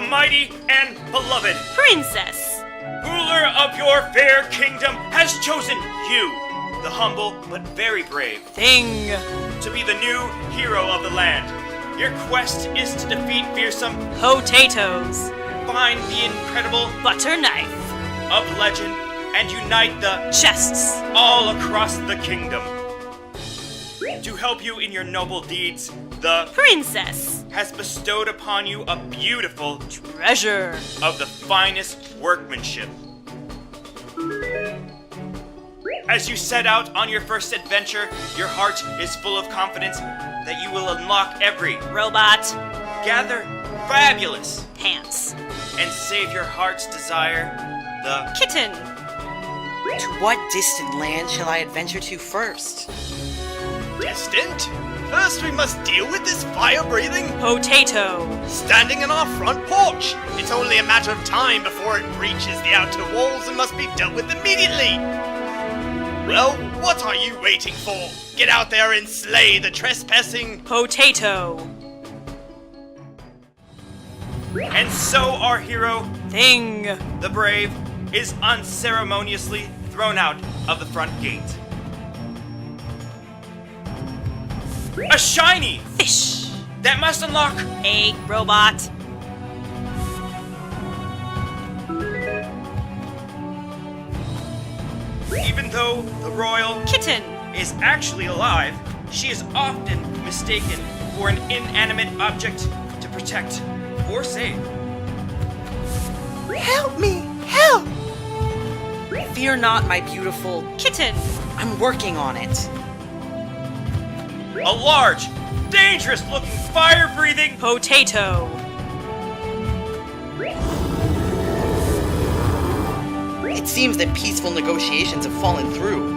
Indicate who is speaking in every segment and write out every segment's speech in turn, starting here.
Speaker 1: mighty and beloved
Speaker 2: Princess.
Speaker 1: ruler of your fair kingdom has chosen you, the humble but very brave,
Speaker 2: Thing.
Speaker 1: to be the new hero of the land. Your quest is to defeat fearsome,
Speaker 2: Potatoes.
Speaker 1: find the incredible
Speaker 2: Butter knife.
Speaker 1: of legend, and unite the
Speaker 2: Chests.
Speaker 1: all across the kingdom. To help you in your noble deeds, the
Speaker 2: Princess.
Speaker 1: has bestowed upon you a beautiful
Speaker 2: Treasure.
Speaker 1: of the finest workmanship. As you set out on your first adventure, your heart is full of confidence that you will unlock every
Speaker 2: Robot.
Speaker 1: gather fabulous
Speaker 2: Pants.
Speaker 1: and save your heart's desire, the
Speaker 2: Kitten.
Speaker 3: To what distant land shall I adventure to first?
Speaker 4: Distant? First we must deal with this fire-breathing
Speaker 2: Potato.
Speaker 4: standing in our front porch. It's only a matter of time before it breaches the outer walls and must be dealt with immediately. Well, what are you waiting for? Get out there and slay the trespassing...
Speaker 2: Potato.
Speaker 1: and so our hero,
Speaker 2: Thing.
Speaker 1: the brave, is unceremoniously thrown out of the front gate. A shiny
Speaker 2: Fish.
Speaker 1: that must unlock
Speaker 2: A robot.
Speaker 1: even though the royal
Speaker 2: Kitten.
Speaker 1: is actually alive, she is often mistaken for an inanimate object to protect or save.
Speaker 3: Help me! Help! Fear not, my beautiful.
Speaker 2: Kitten.
Speaker 3: I'm working on it.
Speaker 1: A large, dangerous-looking, fire-breathing
Speaker 2: Potato.
Speaker 3: It seems that peaceful negotiations have fallen through.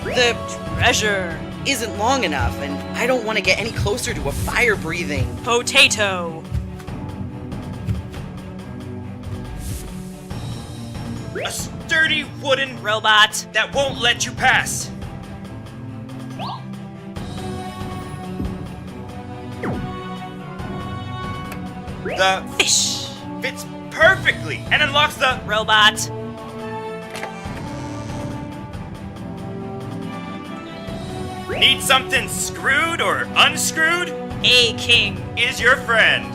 Speaker 3: The
Speaker 2: Treasure.
Speaker 3: isn't long enough, and I don't want to get any closer to a fire-breathing.
Speaker 2: Potato.
Speaker 1: a sturdy wooden
Speaker 2: Robot.
Speaker 1: that won't let you pass. The
Speaker 2: Fish.
Speaker 1: fits perfectly and unlocks the
Speaker 2: Robot.
Speaker 1: need something screwed or unscrewed
Speaker 2: A king.
Speaker 1: is your friend.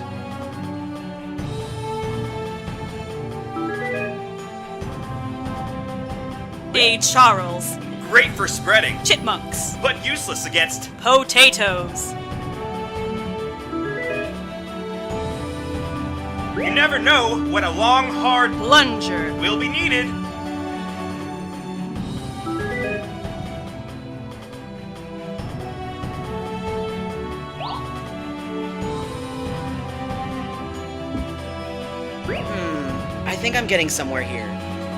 Speaker 2: A Charles.
Speaker 1: Great for spreading,
Speaker 2: Chipmunks.
Speaker 1: but useless against
Speaker 2: Potatoes.
Speaker 1: you never know when a long, hard
Speaker 2: Plunger.
Speaker 1: will be needed.
Speaker 3: I think I'm getting somewhere here.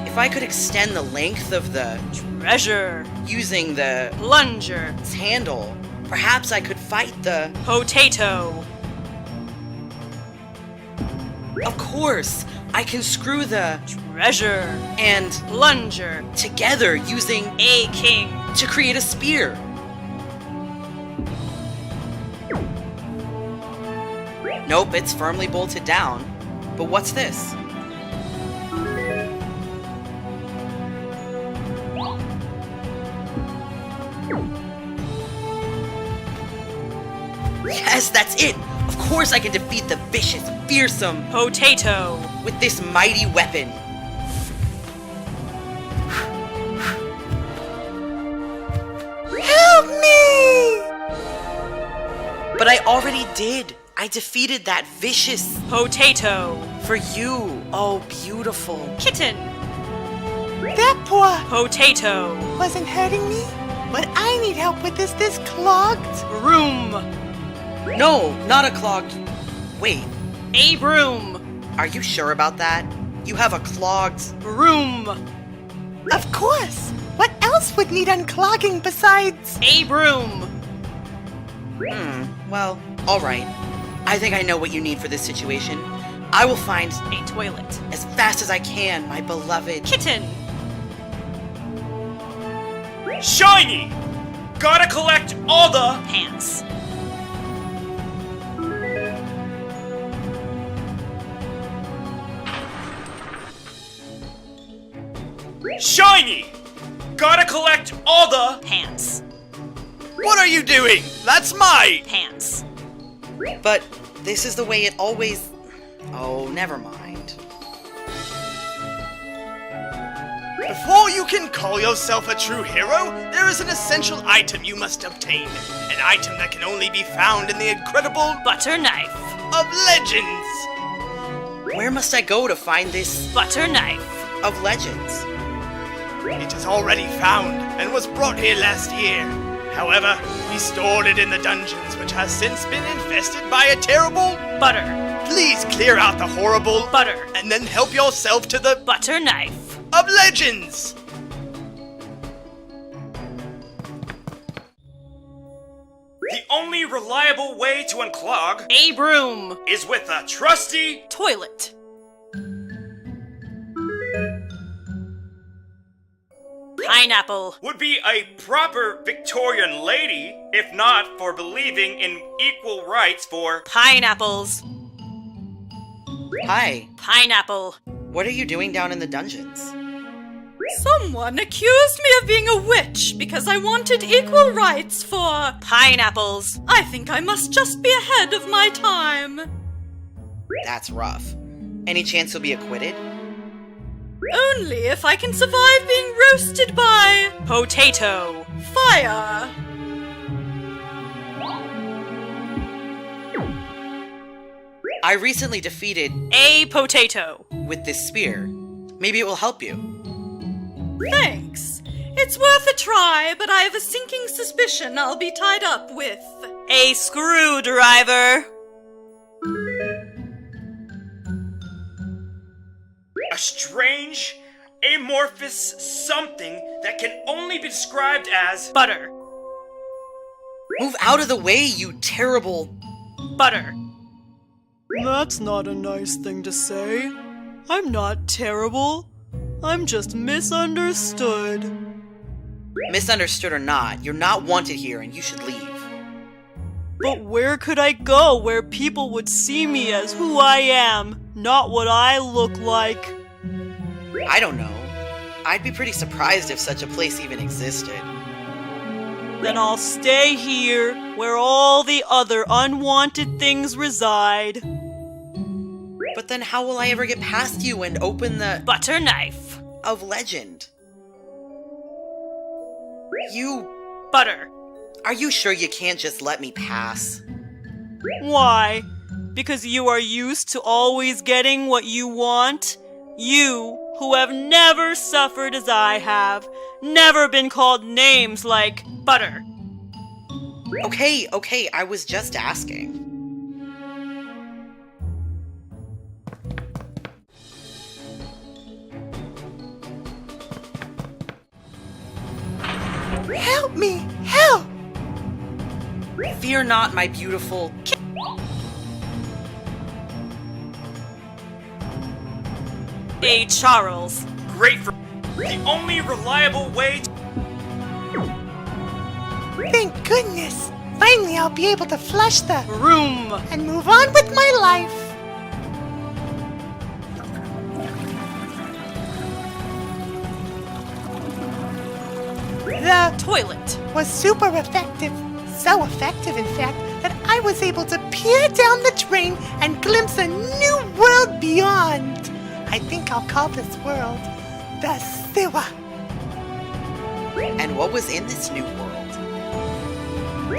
Speaker 3: If I could extend the length of the
Speaker 2: Treasure.
Speaker 3: using the
Speaker 2: Plunger.
Speaker 3: handle, perhaps I could fight the...
Speaker 2: Potato.
Speaker 3: Of course, I can screw the
Speaker 2: Treasure.
Speaker 3: and
Speaker 2: Plunger.
Speaker 3: together using
Speaker 2: A king.
Speaker 3: to create a spear. Nope, it's firmly bolted down. But what's this? Yes, that's it! Of course I can defeat the vicious, fearsome
Speaker 2: Potato.
Speaker 3: with this mighty weapon. Help me! But I already did. I defeated that vicious
Speaker 2: Potato.
Speaker 3: for you. Oh, beautiful.
Speaker 2: Kitten.
Speaker 5: That poor
Speaker 2: Potato.
Speaker 5: wasn't hurting me. What I need help with is this clogged.
Speaker 2: Broom.
Speaker 3: No, not a clogged... Wait,
Speaker 2: A broom.
Speaker 3: are you sure about that? You have a clogged...
Speaker 2: Broom.
Speaker 5: Of course. What else would need unclogging besides...
Speaker 2: A broom.
Speaker 3: Well, alright. I think I know what you need for this situation. I will find
Speaker 2: A toilet.
Speaker 3: as fast as I can, my beloved.
Speaker 2: Kitten.
Speaker 1: Shiny! Gotta collect all the
Speaker 2: Pants.
Speaker 1: Shiny! Gotta collect all the
Speaker 2: Pants.
Speaker 4: What are you doing? That's my...
Speaker 2: Pants.
Speaker 3: But this is the way it always... Oh, never mind.
Speaker 4: Before you can call yourself a true hero, there is an essential item you must obtain. An item that can only be found in the incredible
Speaker 2: Butter knife.
Speaker 4: of legends.
Speaker 3: Where must I go to find this
Speaker 2: Butter knife.
Speaker 3: of legends?
Speaker 4: It is already found and was brought here last year. However, we stored it in the dungeons, which has since been infested by a terrible...
Speaker 2: Butter.
Speaker 4: Please clear out the horrible...
Speaker 2: Butter.
Speaker 4: And then help yourself to the...
Speaker 2: Butter knife.
Speaker 4: of legends!
Speaker 1: The only reliable way to unclog
Speaker 2: A broom.
Speaker 1: is with a trusty
Speaker 2: Toilet. Pineapple.
Speaker 1: would be a proper Victorian lady if not for believing in equal rights for
Speaker 2: Pineapples.
Speaker 3: Hi,
Speaker 2: Pineapple.
Speaker 3: what are you doing down in the dungeons?
Speaker 6: Someone accused me of being a witch because I wanted equal rights for...
Speaker 2: Pineapples.
Speaker 6: I think I must just be ahead of my time.
Speaker 3: That's rough. Any chance you'll be acquitted?
Speaker 6: Only if I can survive being roasted by...
Speaker 2: Potato.
Speaker 6: fire.
Speaker 3: I recently defeated
Speaker 2: A potato.
Speaker 3: with this spear. Maybe it will help you.
Speaker 6: Thanks. It's worth a try, but I have a sinking suspicion I'll be tied up with...
Speaker 2: A screwdriver.
Speaker 1: a strange, amorphous something that can only be described as
Speaker 2: Butter.
Speaker 3: Move out of the way, you terrible...
Speaker 2: Butter.
Speaker 7: That's not a nice thing to say. I'm not terrible. I'm just misunderstood.
Speaker 3: Misunderstood or not, you're not wanted here and you should leave.
Speaker 7: But where could I go where people would see me as who I am, not what I look like?
Speaker 3: I don't know. I'd be pretty surprised if such a place even existed.
Speaker 7: Then I'll stay here, where all the other unwanted things reside.
Speaker 3: But then how will I ever get past you and open the...
Speaker 2: Butter knife.
Speaker 3: of legend? You...
Speaker 2: Butter.
Speaker 3: Are you sure you can't just let me pass?
Speaker 7: Why? Because you are used to always getting what you want? You, who have never suffered as I have, never been called names like
Speaker 2: Butter.
Speaker 3: Okay, I was just asking.
Speaker 5: Help me! Help!
Speaker 3: Fear not, my beautiful...
Speaker 2: A Charles.
Speaker 1: great for the only reliable way to
Speaker 5: Thank goodness! Finally, I'll be able to flush the
Speaker 2: Room.
Speaker 5: and move on with my life. The
Speaker 2: Toilet.
Speaker 5: was super effective. So effective, in fact, that I was able to peer down the drain and glimpse a new world beyond. I think I'll call this world the sewer.
Speaker 3: And what was in this new world?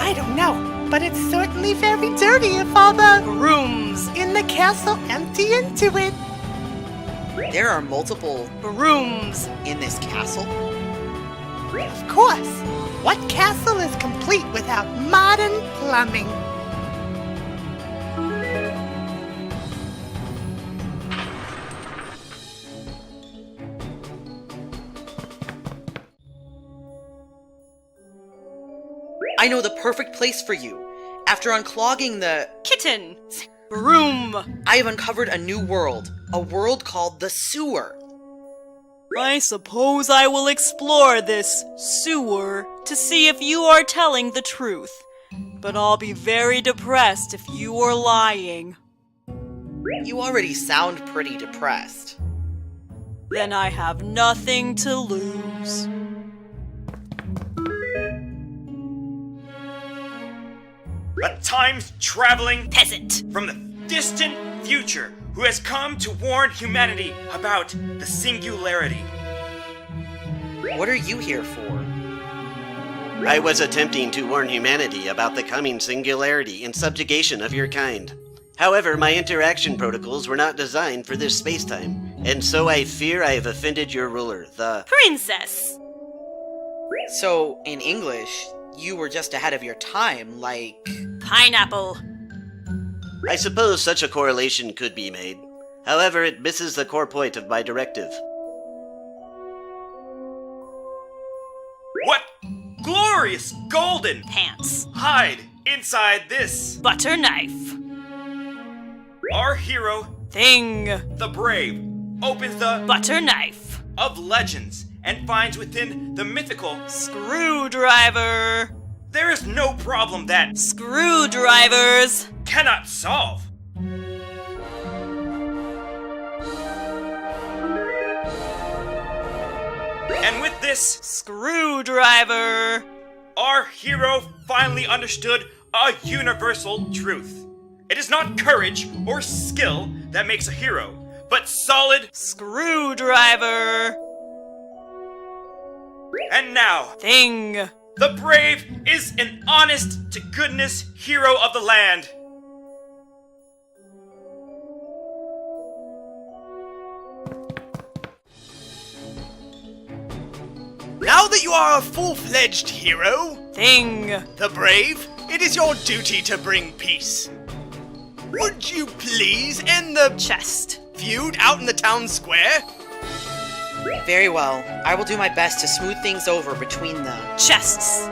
Speaker 5: I don't know, but it's certainly very dirty if all the
Speaker 2: Rooms.
Speaker 5: in the castle empty into it.
Speaker 3: There are multiple
Speaker 2: Rooms.
Speaker 3: in this castle?
Speaker 5: Of course, what castle is complete without modern plumbing?
Speaker 3: I know the perfect place for you. After unclogging the...
Speaker 2: Kitten.
Speaker 7: Broom!
Speaker 3: I have uncovered a new world. A world called the sewer.
Speaker 7: I suppose I will explore this sewer to see if you are telling the truth. But I'll be very depressed if you are lying.
Speaker 3: You already sound pretty depressed.
Speaker 7: Then I have nothing to lose.
Speaker 1: A time-traveling
Speaker 2: Peasant.
Speaker 1: from the distant future who has come to warn humanity about the singularity.
Speaker 3: What are you here for?
Speaker 8: I was attempting to warn humanity about the coming singularity and subjugation of your kind. However, my interaction protocols were not designed for this spacetime, and so I fear I have offended your ruler, the...
Speaker 2: Princess.
Speaker 3: So, in English, you were just ahead of your time, like...
Speaker 2: Pineapple.
Speaker 8: I suppose such a correlation could be made. However, it misses the core point of my directive.
Speaker 1: What glorious golden
Speaker 2: Pants.
Speaker 1: hide inside this?
Speaker 2: Butter knife.
Speaker 1: Our hero,
Speaker 7: Thing.
Speaker 1: the brave, opens the
Speaker 2: Butter knife.
Speaker 1: of legends and finds within the mythical
Speaker 7: Screwdriver.
Speaker 1: there is no problem that
Speaker 7: Screwdrivers.
Speaker 1: cannot solve. And with this,
Speaker 7: Screwdriver.
Speaker 1: our hero finally understood a universal truth. It is not courage or skill that makes a hero, but solid.
Speaker 7: Screwdriver.
Speaker 1: And now,
Speaker 7: Thing.
Speaker 1: the brave is an honest to goodness hero of the land.
Speaker 4: Now that you are a full-fledged hero,
Speaker 7: Thing.
Speaker 4: the brave, it is your duty to bring peace. Would you please end the
Speaker 2: Chest.
Speaker 4: feud out in the town square?
Speaker 3: Very well. I will do my best to smooth things over between the...
Speaker 2: Chests.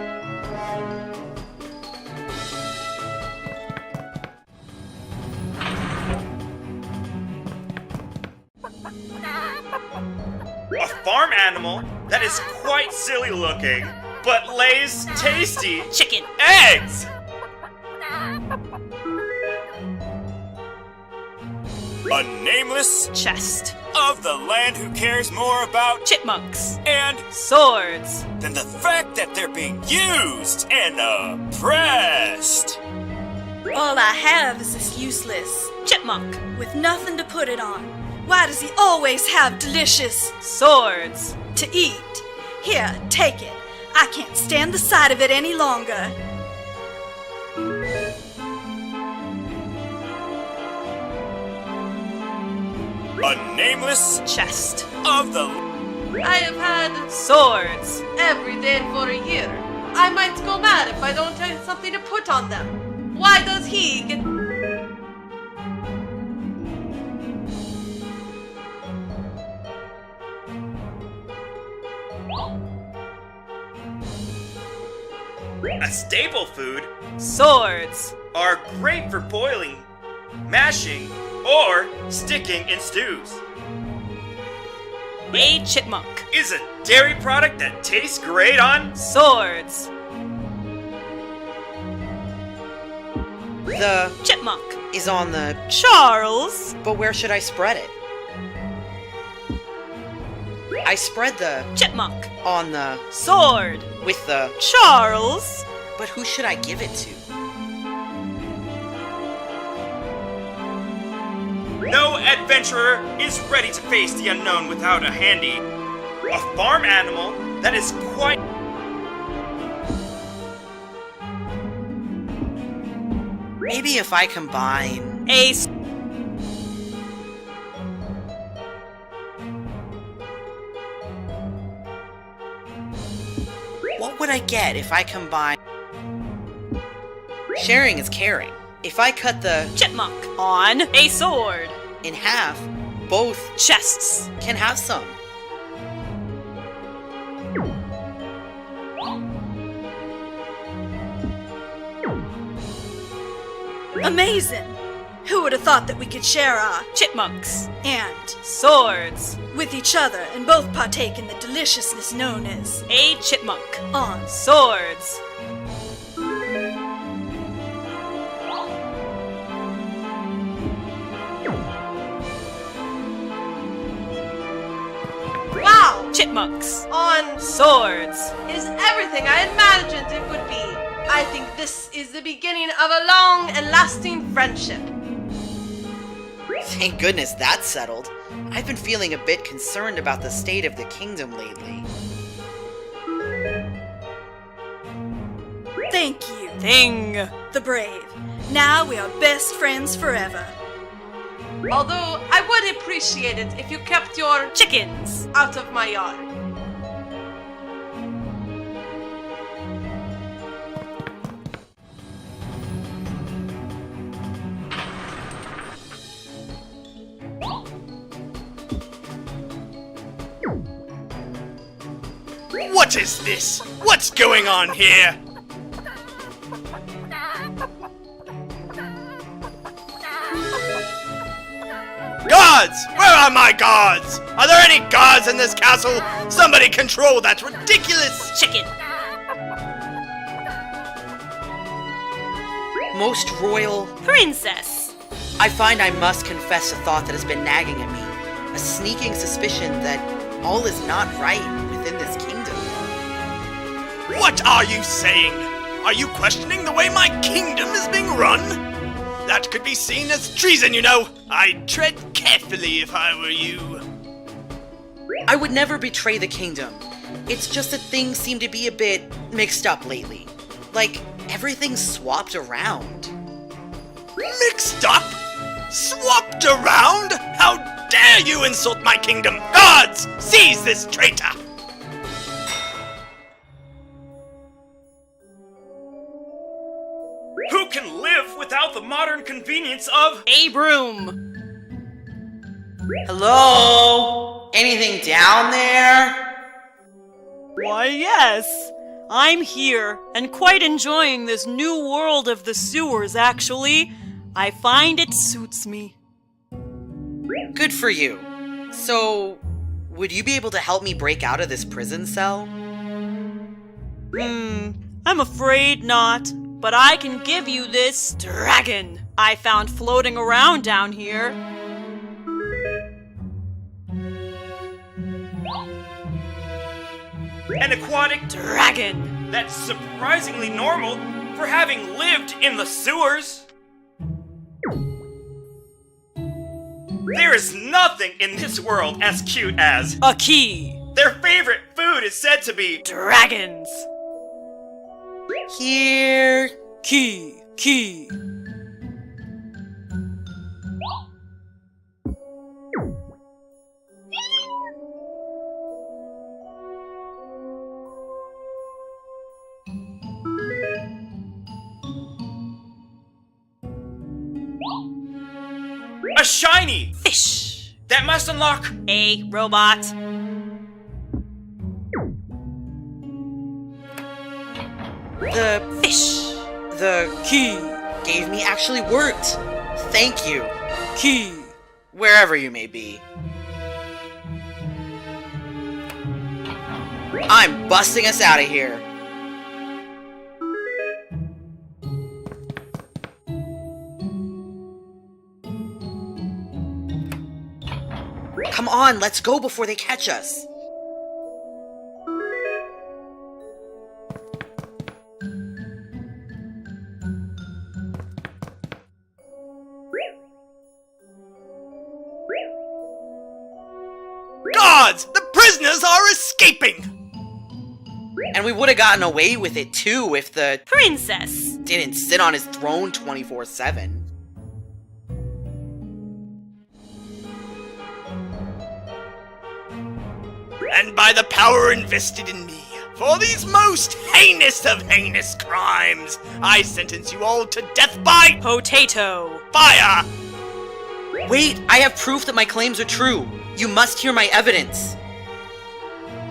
Speaker 1: A farm animal that is quite silly looking, but lays tasty
Speaker 2: Chicken.
Speaker 1: eggs. A nameless
Speaker 2: Chest.
Speaker 1: of the land who cares more about
Speaker 2: Chipmunks.
Speaker 1: and
Speaker 7: Swords.
Speaker 1: than the fact that they're being used and oppressed.
Speaker 6: All I have is this useless
Speaker 2: Chipmunk.
Speaker 6: with nothing to put it on. Why does he always have delicious
Speaker 7: Swords.
Speaker 6: to eat? Here, take it. I can't stand the sight of it any longer.
Speaker 1: A nameless
Speaker 2: Chest.
Speaker 1: of the
Speaker 9: I have had
Speaker 7: Swords.
Speaker 9: every day for a year. I might go mad if I don't have something to put on them. Why does he get...
Speaker 1: a staple food
Speaker 7: Swords.
Speaker 1: are great for boiling, mashing, or sticking in stews.
Speaker 2: A chipmunk.
Speaker 1: Is a dairy product that tastes great on
Speaker 7: Swords.
Speaker 3: The
Speaker 2: Chipmunk.
Speaker 3: is on the...
Speaker 7: Charles.
Speaker 3: But where should I spread it? I spread the...
Speaker 2: Chipmunk.
Speaker 3: on the...
Speaker 7: Sword.
Speaker 3: with the...
Speaker 7: Charles.
Speaker 3: But who should I give it to?
Speaker 1: No adventurer is ready to face the unknown without a handy. A farm animal that is quite
Speaker 3: Maybe if I combine...
Speaker 2: A
Speaker 3: What would I get if I combine... Sharing is caring. If I cut the...
Speaker 2: chipmunk.
Speaker 7: On a sword.
Speaker 3: in half, both
Speaker 2: Chests.
Speaker 3: can have some.
Speaker 6: Amazing! Who would have thought that we could share our
Speaker 2: Chipmunks.
Speaker 6: and
Speaker 2: Swords.
Speaker 6: with each other and both partake in the deliciousness known as
Speaker 2: A chipmunk.
Speaker 6: on
Speaker 2: Swords.
Speaker 9: Wow!
Speaker 2: Chipmunks.
Speaker 9: On
Speaker 2: Swords.
Speaker 9: is everything I imagined it would be. I think this is the beginning of a long and lasting friendship.
Speaker 3: Thank goodness that's settled. I've been feeling a bit concerned about the state of the kingdom lately.
Speaker 6: thank you,
Speaker 2: Thing.
Speaker 6: the brave. Now we are best friends forever.
Speaker 9: Although I would appreciate it if you kept your
Speaker 2: Chickens.
Speaker 9: out of my yard.
Speaker 4: What is this? What's going on here? Guards! Where are my guards? Are there any guards in this castle? Somebody control that ridiculous...
Speaker 2: Chicken.
Speaker 3: Most royal,
Speaker 2: Princess.
Speaker 3: I find I must confess a thought that has been nagging at me. A sneaking suspicion that all is not right within this kingdom.
Speaker 4: What are you saying? Are you questioning the way my kingdom is being run? That could be seen as treason, you know. I'd tread carefully if I were you.
Speaker 3: I would never betray the kingdom. It's just that things seem to be a bit mixed up lately. Like, everything's swapped around.
Speaker 4: Mixed up? Swapped around? How dare you insult my kingdom! Guards, seize this traitor!
Speaker 1: Who can live without the modern convenience of
Speaker 2: A broom.
Speaker 3: Hello? Anything down there?
Speaker 7: Why, yes. I'm here and quite enjoying this new world of the sewers, actually. I find it suits me.
Speaker 3: Good for you. So, would you be able to help me break out of this prison cell?
Speaker 7: I'm afraid not, but I can give you this dragon I found floating around down here.
Speaker 1: an aquatic
Speaker 7: Dragon.
Speaker 1: that's surprisingly normal for having lived in the sewers? There is nothing in this world as cute as
Speaker 7: A key.
Speaker 1: their favorite food is said to be
Speaker 7: Dragons.
Speaker 3: Here.
Speaker 7: Key. Key.
Speaker 1: a shiny
Speaker 2: Fish.
Speaker 1: that must unlock
Speaker 2: A robot.
Speaker 3: The
Speaker 2: Fish.
Speaker 3: the
Speaker 7: Key.
Speaker 3: gave me actually worked. Thank you.
Speaker 7: Key.
Speaker 3: Wherever you may be. I'm busting us out of here. Come on, let's go before they catch us.
Speaker 4: Guards! The prisoners are escaping!
Speaker 3: And we would have gotten away with it too if the
Speaker 2: Princess.
Speaker 3: didn't sit on his throne 24/7.
Speaker 4: And by the power invested in me, for these most heinous of heinous crimes, I sentence you all to death by
Speaker 7: Potato.
Speaker 4: fire!
Speaker 3: Wait, I have proof that my claims are true. You must hear my evidence.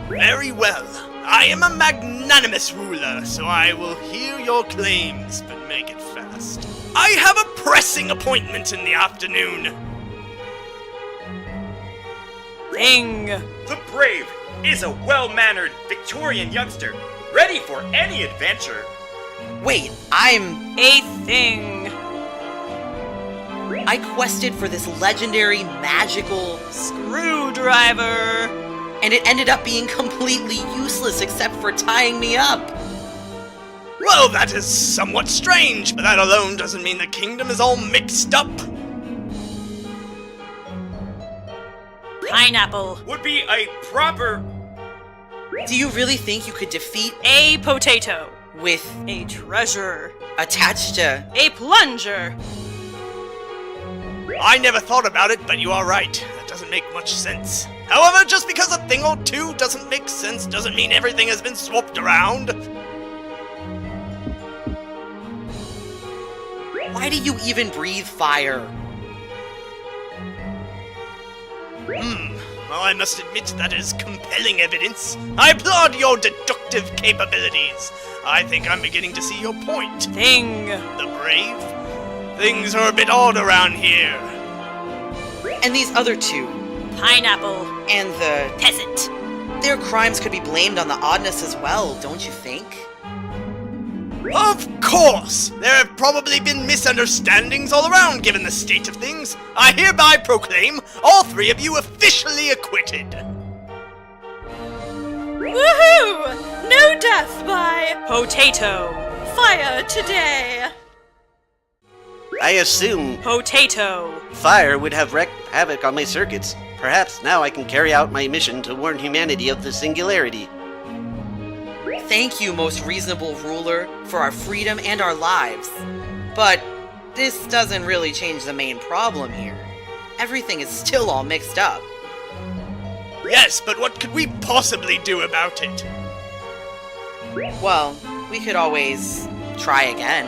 Speaker 4: Very well. I am a magnanimous ruler, so I will hear your claims, but make it fast. I have a pressing appointment in the afternoon.
Speaker 7: Thing.
Speaker 1: The brave is a well-mannered Victorian youngster, ready for any adventure.
Speaker 3: Wait, I'm...
Speaker 7: A thing.
Speaker 3: I quested for this legendary magical...
Speaker 7: Screwdriver.
Speaker 3: and it ended up being completely useless except for tying me up.
Speaker 4: Well, that is somewhat strange, but that alone doesn't mean the kingdom is all mixed up.
Speaker 7: Pineapple.
Speaker 1: Would be a proper...
Speaker 3: Do you really think you could defeat
Speaker 7: A potato.
Speaker 3: with
Speaker 7: A treasure.
Speaker 3: attached to...
Speaker 7: A plunger.
Speaker 4: I never thought about it, but you are right. That doesn't make much sense. However, just because a thing or two doesn't make sense doesn't mean everything has been swapped around.
Speaker 3: Why do you even breathe fire?
Speaker 4: Well, I must admit that is compelling evidence. I applaud your deductive capabilities. I think I'm beginning to see your point.
Speaker 7: Thing.
Speaker 4: The brave? Things are a bit odd around here.
Speaker 3: And these other two,
Speaker 7: Pineapple.
Speaker 3: and the...
Speaker 7: Peasant.
Speaker 3: their crimes could be blamed on the oddness as well, don't you think?
Speaker 4: Of course! There have probably been misunderstandings all around given the state of things. I hereby proclaim all three of you officially acquitted.
Speaker 6: Woohoo! No death by
Speaker 7: Potato.
Speaker 6: fire today.
Speaker 8: I assume
Speaker 7: Potato.
Speaker 8: fire would have wreaked havoc on my circuits. Perhaps now I can carry out my mission to warn humanity of the singularity.
Speaker 3: Thank you, most reasonable ruler, for our freedom and our lives. But this doesn't really change the main problem here. Everything is still all mixed up.
Speaker 4: Yes, but what could we possibly do about it?
Speaker 3: Well, we could always try again.